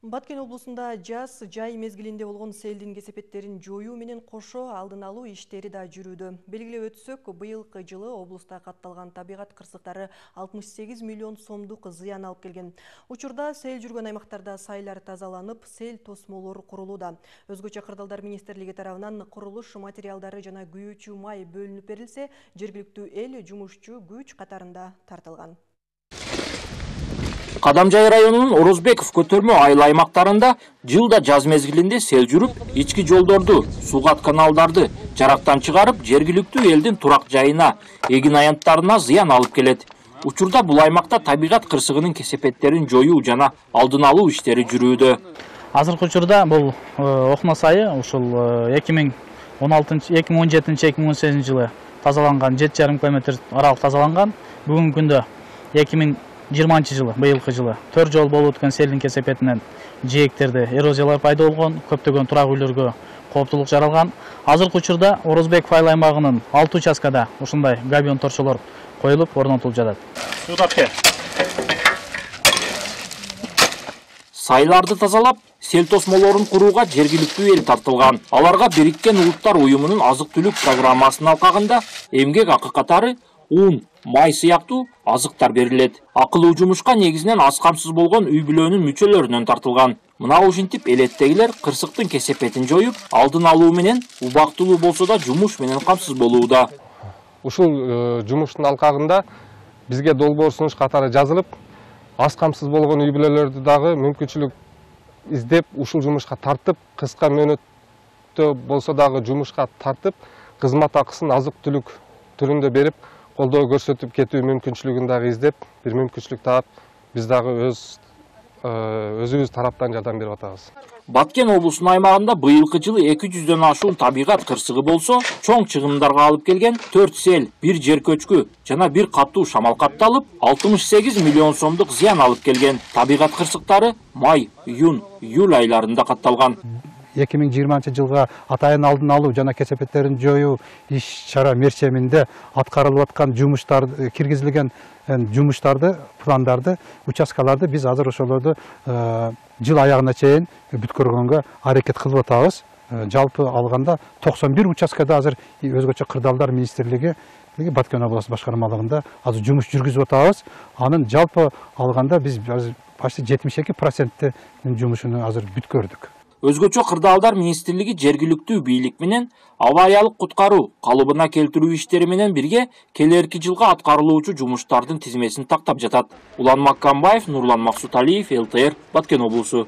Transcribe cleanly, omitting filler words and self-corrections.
Баткен облусунда жаз жай мезгилинде болгон селдин кесепеттерин жоюу менен кошо алдын алуу иштери да жүрүүдө. Белгилеп өтсөк, быйылкы жылы облуста катталган табигат кырсыктары 68 миллион сомдук зыян алып келген. Учурда сел жүргөн аймактарда сайлар тазаланып, сел тосмолору курулууда. Өзгөчө Кырдаалдар министрлиги тарабынан курулуш материалдары жана күйүүчү май бөлүнүп берилсе, жергиликтүү эл жумушчу күч катарында тартылган. Кадамжай районунун Орозбеков көтөрмө айыл аймактарында жылда жаз мезгилинде сел жүрүп, ички жолдорду, сугат каналдарды жарактан чыгарып, жергиликтүү элдин турак жайына, эгин аянттарына зыян алып келет. Учурда бул аймакта табигат кырсыгынын кесепеттерин жоюу жана алдын алуу иштери жүрүүдө. Азыркы учурда бул Окна сайы ушул 2017-2018 жылы тазаланган 7,5 км аралык тазаланган. Бүгүнкү күндө 2020 жылы, быйылкы жылы 4 жол болуп өткөн селдин кесепетинен жээктерде эрозиялар пайда болгон, көптөгөн турак үйлөргө кооптулук жаралган. Азыркы учурда Орозбеков айыл аймагынын 6 участкада ушундай габион торчолор коюлуп, орнотулуп жатат. Сайларды тазалап, сел тосмолорун курууга жергиликтүү эл тартылган. Аларга Бириккен Улуттар уюмунун азык-түлүк программасынын алкагында эмгек акы катары un, май сыяктуу азыктар берилет. Акылуу жумушка негизинен аз камсыз болгон үй бүлөнүн мүчөлөрүнөн тартылган. Мына ушинтип элеттегилер кырсыктын кесепетин жоюп, алдын алуу менен убактылуу болсо да жумуш менен камсыз болууда. Ушул жумуштун алкагында бизге долбоор сунуш катары жазылып, аз камсыз болгон үй бүлөлөрдү дагы мүмкүнчүлүк издеп, ушул жумушка тартып, кыска мөөнөттө болсо дагы жумушка тартып, кызмат акысын азык-түлүк түрүндө берип, колдоо көрсөтүп кетүү мүмкүнчүлүгүн дагы издеп, бир мүмкүнчүлүк таап, биз дагы өзүбүз тараптан жардам берип атабыз. Баткен облусунун аймагында быйылкы жылы 200дөн ашуун табигат кырсыгы болсо, чоң чыгымдарга алып келген 4 сел, 1 жер көчкү жана 1 катуу шамал катталып, 68 миллион сомдук зыян алып келген. Табигат кырсыктары май, июнь, июль айларында катталган. 2020 жылга атайын алдын алуу жана кесепеттерин жоюу иш-чара мерчеминде аткарылып аткан жумуштар, киргизилген жумуштарды, пландарды, участкаларды биз азыр ошолорду жыл аягына чейин бүткөргөнгө аракет кылып атабыз. Жалпы алганда 91 участкада азыр өзгөчө Кырдаалдар министрлиги Баткен областу башкармалыгында азыр жумуш жүргүзүп атабыз. Анын жалпы алганда биз почти 72% жумушуну азыр бүткөрдүк. Өзгөчө Кырдаалдар министрлиги жергиликтүү бийлик менен авариялык куткаруу, калыбына келтирүү иштери менен бирге келерки жылга аткарылуучу жумуштардын тизмесин тактап жатат. Улан Маккамбаев, Нурлан Максуталиев, ЛТР, Баткен облусу.